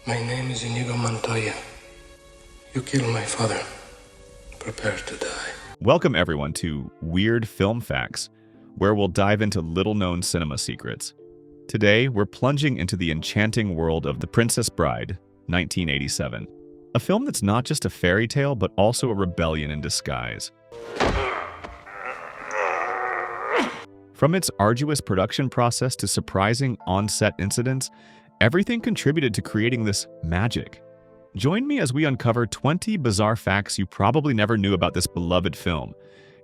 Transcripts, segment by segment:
My name is Inigo Montoya. You killed my father. Prepare to die. Welcome everyone to Weird Film Facts, where we'll dive into little-known cinema secrets. Today, we're plunging into the enchanting world of The Princess Bride, 1987. A film that's not just a fairy tale, but also a rebellion in disguise. From its arduous production process to surprising on-set incidents, everything contributed to creating this magic. Join me as we uncover 20 bizarre facts you probably never knew about this beloved film,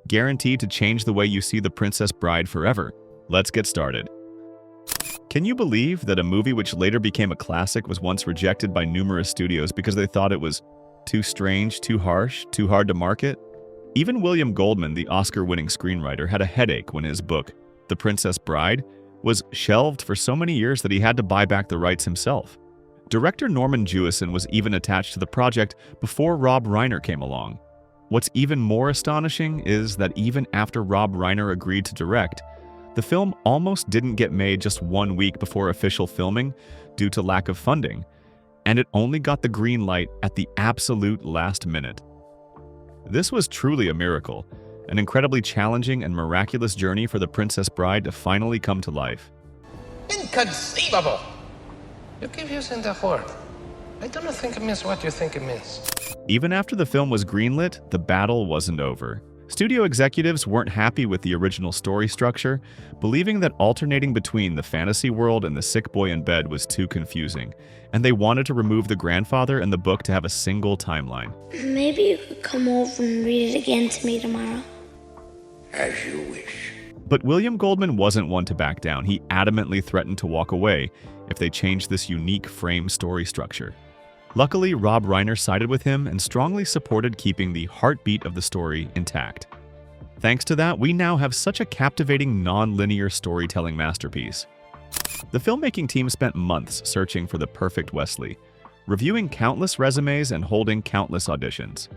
guaranteed to change the way you see The Princess Bride forever. Let's get started. Can you believe that a movie which later became a classic was once rejected by numerous studios because they thought it was too strange, too harsh, too hard to market? Even William Goldman, the Oscar-winning screenwriter, had a headache when his book, The Princess Bride, was shelved for so many years that he had to buy back the rights himself. Director Norman Jewison was even attached to the project before Rob Reiner came along. What's even more astonishing is that even after Rob Reiner agreed to direct, the film almost didn't get made just 1 week before official filming due to lack of funding, and it only got the green light at the absolute last minute. This was truly a miracle, an incredibly challenging and miraculous journey for The Princess Bride to finally come to life. Inconceivable! You keep using the word. I don't think it means what you think it means. Even after the film was greenlit, the battle wasn't over. Studio executives weren't happy with the original story structure, believing that alternating between the fantasy world and the sick boy in bed was too confusing, and they wanted to remove the grandfather and the book to have a single timeline. Maybe you could come over and read it again to me tomorrow. As you wish. But William Goldman wasn't one to back down. He adamantly threatened to walk away if they changed this unique frame story structure. Luckily, Rob Reiner sided with him and strongly supported keeping the heartbeat of the story intact. Thanks to that, we now have such a captivating non-linear storytelling masterpiece. The filmmaking team spent months searching for the perfect Wesley, reviewing countless resumes and holding countless auditions.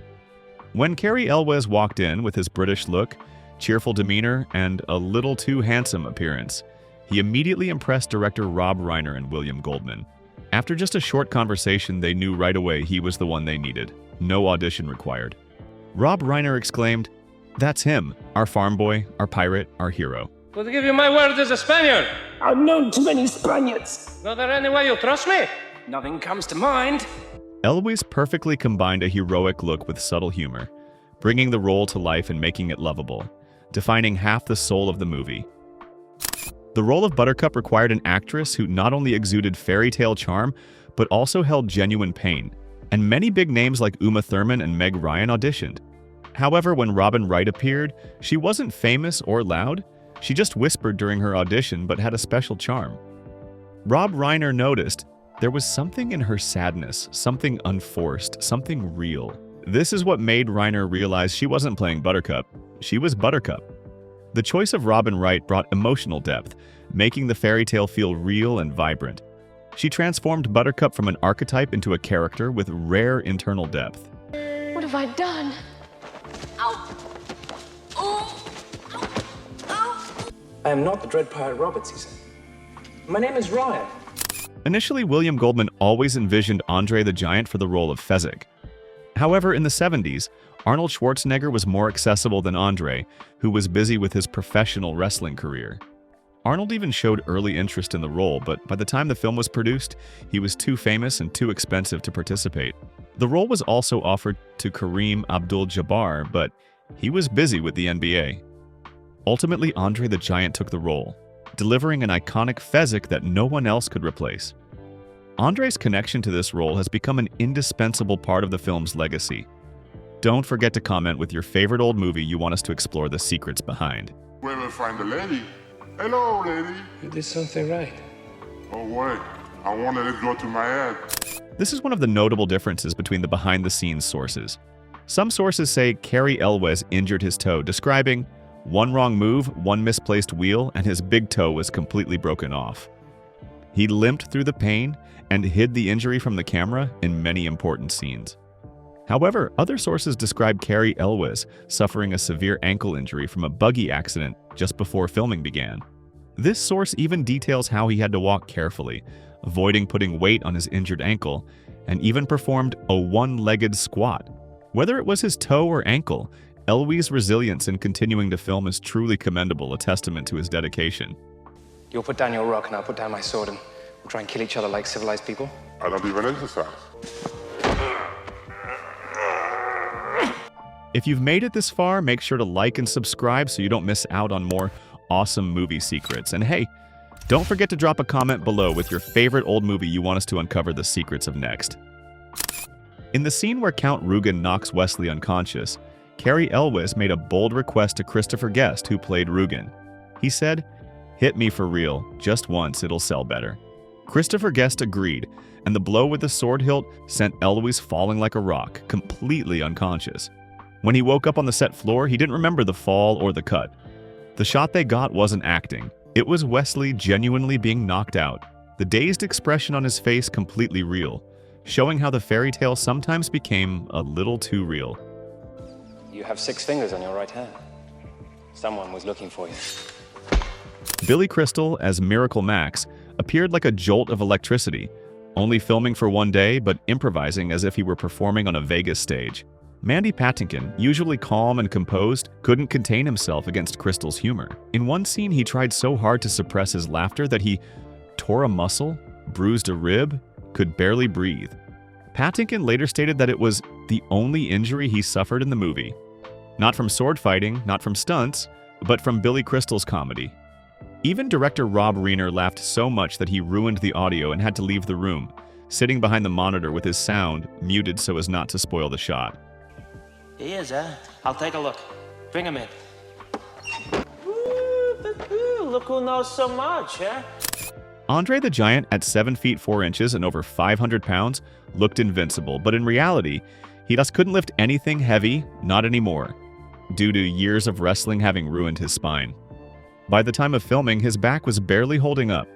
When Cary Elwes walked in with his British look, cheerful demeanor, and a little too handsome appearance, he immediately impressed director Rob Reiner and William Goldman. After just a short conversation, they knew right away he was the one they needed. No audition required. Rob Reiner exclaimed, "That's him, our farm boy, our pirate, our hero." Could give you my word as a Spaniard. I've known too many Spaniards. Is there any way you trust me? Nothing comes to mind. Elwes perfectly combined a heroic look with subtle humor, bringing the role to life and making it lovable, defining half the soul of the movie. The role of Buttercup required an actress who not only exuded fairy tale charm, but also held genuine pain, and many big names like Uma Thurman and Meg Ryan auditioned. However, when Robin Wright appeared, she wasn't famous or loud. She just whispered during her audition, but had a special charm. Rob Reiner noticed there was something in her sadness, something unforced, something real. This is what made Reiner realize she wasn't playing Buttercup, she was Buttercup. The choice of Robin Wright brought emotional depth, making the fairy tale feel real and vibrant. She transformed Buttercup from an archetype into a character with rare internal depth. What have I done? Ow! Oh! Ow! I am not the Dread Pirate Roberts, he said. My name is Ryan. Initially, William Goldman always envisioned André the Giant for the role of Fezic. However, in the 70s, Arnold Schwarzenegger was more accessible than André, who was busy with his professional wrestling career. Arnold even showed early interest in the role, but by the time the film was produced, he was too famous and too expensive to participate. The role was also offered to Kareem Abdul-Jabbar, but he was busy with the NBA. Ultimately, André the Giant took the role, delivering an iconic Fezic that no one else could replace. André's connection to this role has become an indispensable part of the film's legacy. Don't forget to comment with your favorite old movie you want us to explore the secrets behind. Where will find the lady? Hello, lady. You did something right. Oh, wait. I wanted it go to my head. This is one of the notable differences between the behind-the-scenes sources. Some sources say Cary Elwes injured his toe, describing one wrong move, one misplaced wheel, and his big toe was completely broken off. He limped through the pain and hid the injury from the camera in many important scenes. However, other sources describe Cary Elwes suffering a severe ankle injury from a buggy accident just before filming began. This source even details how he had to walk carefully, avoiding putting weight on his injured ankle, and even performed a one-legged squat. Whether it was his toe or ankle, Elwes's resilience in continuing to film is truly commendable, a testament to his dedication. You'll put down your rock and I'll put down my sword and we'll try and kill each other like civilized people. I don't even exercise. If you've made it this far, make sure to like and subscribe so you don't miss out on more awesome movie secrets. And hey, don't forget to drop a comment below with your favorite old movie you want us to uncover the secrets of next. In the scene where Count Rugen knocks Wesley unconscious, Cary Elwes made a bold request to Christopher Guest, who played Rugen. He said, "Hit me for real, just once, it'll sell better." Christopher Guest agreed, and the blow with the sword hilt sent Elwes falling like a rock, completely unconscious. When he woke up on the set floor, he didn't remember the fall or the cut. The shot they got wasn't acting. It was Wesley genuinely being knocked out, the dazed expression on his face completely real, showing how the fairy tale sometimes became a little too real. You have 6 fingers on your right hand. Someone was looking for you. Billy Crystal, as Miracle Max, appeared like a jolt of electricity, only filming for one day but improvising as if he were performing on a Vegas stage. Mandy Patinkin, usually calm and composed, couldn't contain himself against Crystal's humor. In one scene, he tried so hard to suppress his laughter that he tore a muscle, bruised a rib, could barely breathe. Patinkin later stated that it was the only injury he suffered in the movie. Not from sword fighting, not from stunts, but from Billy Crystal's comedy. Even director Rob Reiner laughed so much that he ruined the audio and had to leave the room, sitting behind the monitor with his sound muted so as not to spoil the shot. He is, huh? I'll take a look. Bring him in. Look who knows so much, huh? André the Giant, at 7 feet 4 inches and over 500 pounds, looked invincible, but in reality, he just couldn't lift anything heavy, not anymore, due to years of wrestling having ruined his spine. By the time of filming, his back was barely holding up.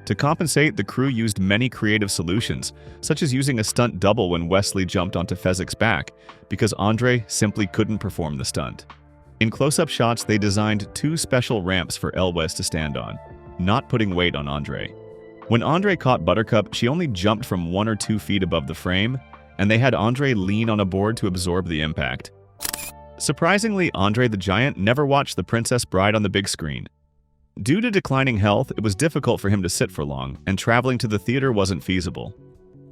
To compensate, the crew used many creative solutions, such as using a stunt double when Wesley jumped onto Fezic's back, because André simply couldn't perform the stunt. In close-up shots, they designed 2 special ramps for Elwes to stand on, not putting weight on André. When André caught Buttercup, she only jumped from 1 or 2 feet above the frame, and they had André lean on a board to absorb the impact. Surprisingly, André the Giant never watched The Princess Bride on the big screen. Due to declining health, it was difficult for him to sit for long, and traveling to the theater wasn't feasible.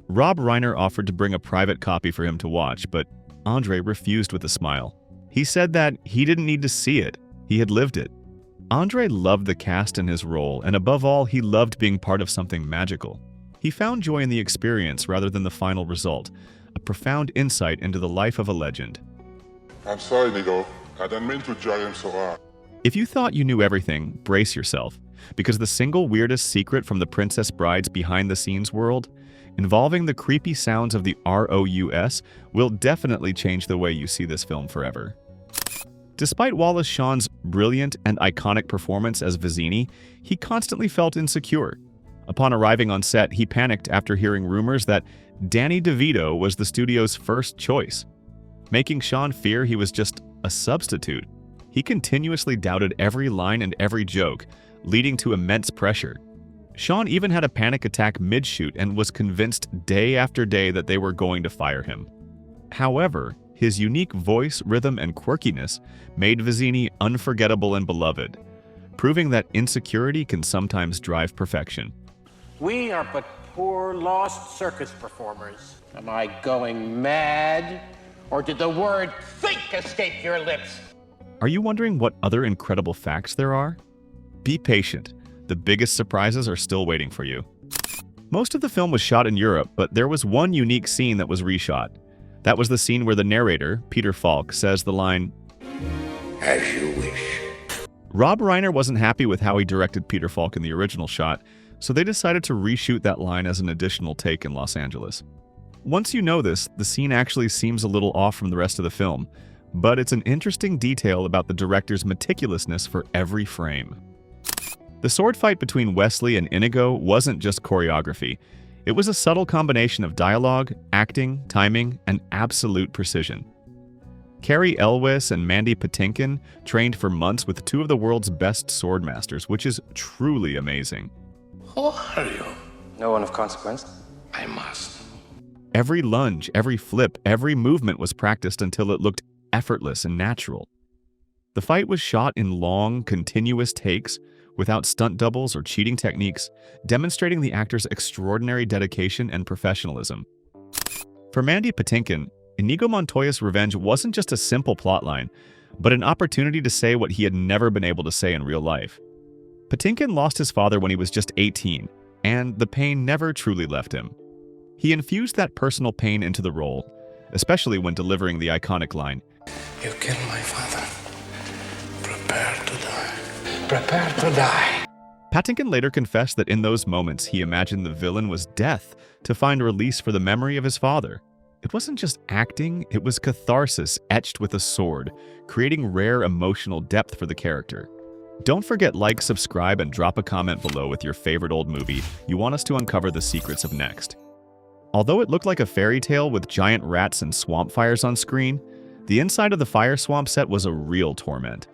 Rob Reiner offered to bring a private copy for him to watch, but André refused with a smile. He said that he didn't need to see it, he had lived it. André loved the cast and his role, and above all, he loved being part of something magical. He found joy in the experience rather than the final result, a profound insight into the life of a legend. I'm sorry, Nico. I didn't mean to jar him so hard. If you thought you knew everything, brace yourself, because the single weirdest secret from The Princess Bride's behind-the-scenes world, involving the creepy sounds of the ROUS, will definitely change the way you see this film forever. Despite Wallace Shawn's brilliant and iconic performance as Vizzini, he constantly felt insecure. Upon arriving on set, he panicked after hearing rumors that Danny DeVito was the studio's first choice, making Shawn fear he was just a substitute. He continuously doubted every line and every joke, leading to immense pressure. Shawn even had a panic attack mid-shoot and was convinced day after day that they were going to fire him. However, his unique voice, rhythm, and quirkiness made Vizzini unforgettable and beloved, proving that insecurity can sometimes drive perfection. We are but poor lost circus performers. Am I going mad? Or did the word think escape your lips? Are you wondering what other incredible facts there are? Be patient. The biggest surprises are still waiting for you. Most of the film was shot in Europe, but there was one unique scene that was reshot. That was the scene where the narrator, Peter Falk, says the line, As you wish. Rob Reiner wasn't happy with how he directed Peter Falk in the original shot, so they decided to reshoot that line as an additional take in Los Angeles. Once you know this, the scene actually seems a little off from the rest of the film, but it's an interesting detail about the director's meticulousness for every frame. The sword fight between Wesley and Inigo wasn't just choreography. It was a subtle combination of dialogue, acting, timing, and absolute precision. Cary Elwes and Mandy Patinkin trained for months with 2 of the world's best sword masters, which is truly amazing. Who are you? No one of consequence? I must. Every lunge, every flip, every movement was practiced until it looked effortless and natural. The fight was shot in long, continuous takes, without stunt doubles or cheating techniques, demonstrating the actor's extraordinary dedication and professionalism. For Mandy Patinkin, Inigo Montoya's revenge wasn't just a simple plotline, but an opportunity to say what he had never been able to say in real life. Patinkin lost his father when he was just 18, and the pain never truly left him. He infused that personal pain into the role, especially when delivering the iconic line, You killed my father. Prepare to die. Prepare to die. Patinkin later confessed that in those moments he imagined the villain was death to find release for the memory of his father. It wasn't just acting, it was catharsis etched with a sword, creating rare emotional depth for the character. Don't forget like, subscribe, and drop a comment below with your favorite old movie you want us to uncover the secrets of next. Although it looked like a fairy tale with giant rats and swamp fires on screen, the inside of the fire swamp set was a real torment.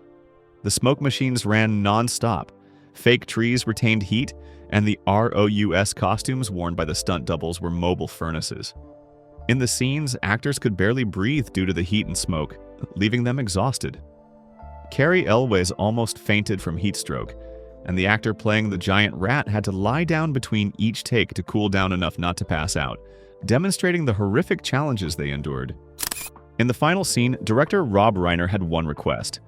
The smoke machines ran non-stop, fake trees retained heat, and the ROUS costumes worn by the stunt doubles were mobile furnaces. In the scenes, actors could barely breathe due to the heat and smoke, leaving them exhausted. Cary Elwes almost fainted from heat stroke, and the actor playing the giant rat had to lie down between each take to cool down enough not to pass out, demonstrating the horrific challenges they endured. In the final scene, director Rob Reiner had one request: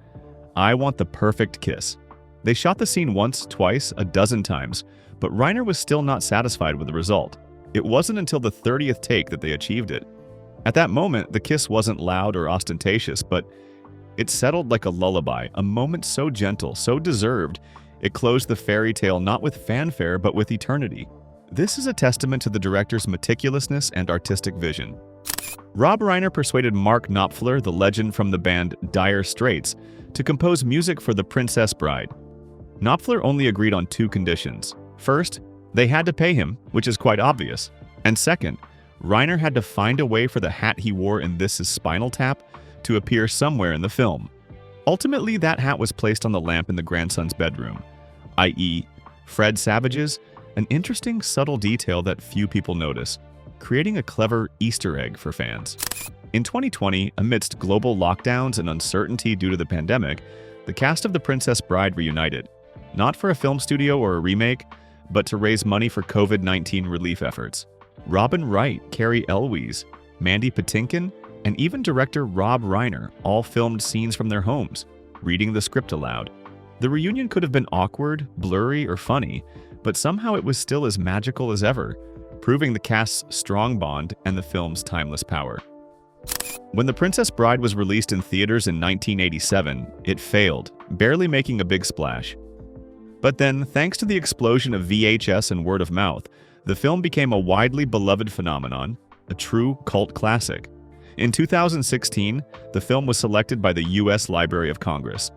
I want the perfect kiss. They shot the scene once, twice, a dozen times, but Reiner was still not satisfied with the result. It wasn't until the 30th take that they achieved it. At that moment, the kiss wasn't loud or ostentatious, but it settled like a lullaby, a moment so gentle, so deserved, it closed the fairy tale not with fanfare but with eternity. This is a testament to the director's meticulousness and artistic vision. Rob Reiner persuaded Mark Knopfler, the legend from the band Dire Straits, to compose music for The Princess Bride. Knopfler only agreed on two conditions. First, they had to pay him, which is quite obvious. And second, Reiner had to find a way for the hat he wore in This Is Spinal Tap to appear somewhere in the film. Ultimately, that hat was placed on the lamp in the grandson's bedroom, i.e., Fred Savage's, an interesting, subtle detail that few people notice, creating a clever Easter egg for fans. In 2020, amidst global lockdowns and uncertainty due to the pandemic, the cast of The Princess Bride reunited, not for a film studio or a remake, but to raise money for COVID-19 relief efforts. Robin Wright, Cary Elwes, Mandy Patinkin, and even director Rob Reiner all filmed scenes from their homes, reading the script aloud. The reunion could have been awkward, blurry, or funny, but somehow it was still as magical as ever, proving the cast's strong bond and the film's timeless power. When The Princess Bride was released in theaters in 1987, it failed, barely making a big splash. But then, thanks to the explosion of VHS and word of mouth, the film became a widely beloved phenomenon, a true cult classic. In 2016, the film was selected by the U.S. Library of Congress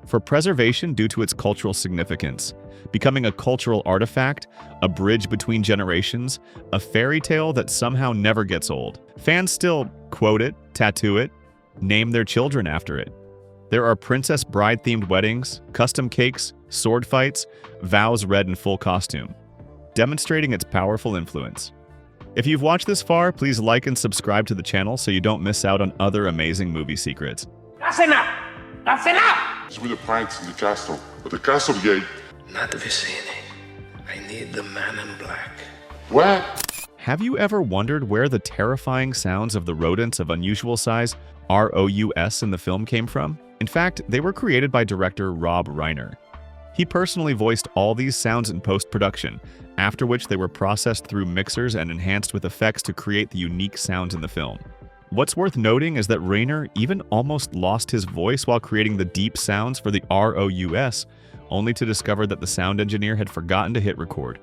for preservation due to its cultural significance, becoming a cultural artifact, a bridge between generations, a fairy tale that somehow never gets old. Fans still quote it, tattoo it, name their children after it. There are Princess Bride-themed weddings, custom cakes, sword fights, vows read in full costume, demonstrating its powerful influence. If you've watched this far, please like and subscribe to the channel so you don't miss out on other amazing movie secrets. That's enough! That's enough! It's with the pranks in the castle. But the castle gate. Not Vicini. I need the man in black. What? Have you ever wondered where the terrifying sounds of the rodents of unusual size, ROUS, in the film came from? In fact, they were created by director Rob Reiner. He personally voiced all these sounds in post-production, after which they were processed through mixers and enhanced with effects to create the unique sounds in the film. What's worth noting is that Reiner even almost lost his voice while creating the deep sounds for the ROUS, only to discover that the sound engineer had forgotten to hit record.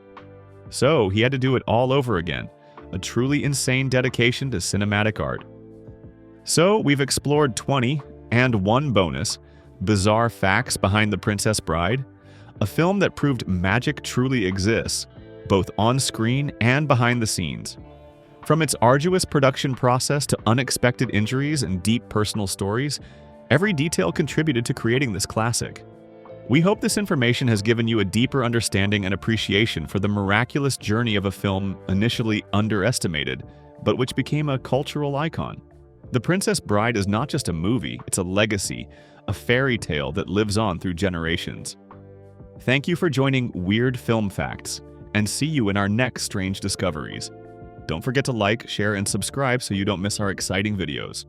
So he had to do it all over again, a truly insane dedication to cinematic art. So we've explored 20, and one bonus, bizarre facts behind The Princess Bride, a film that proved magic truly exists, both on screen and behind the scenes. From its arduous production process to unexpected injuries and deep personal stories, every detail contributed to creating this classic. We hope this information has given you a deeper understanding and appreciation for the miraculous journey of a film initially underestimated, but which became a cultural icon. The Princess Bride is not just a movie, it's a legacy, a fairy tale that lives on through generations. Thank you for joining Weird Film Facts, and see you in our next strange discoveries. Don't forget to like, share, and subscribe so you don't miss our exciting videos.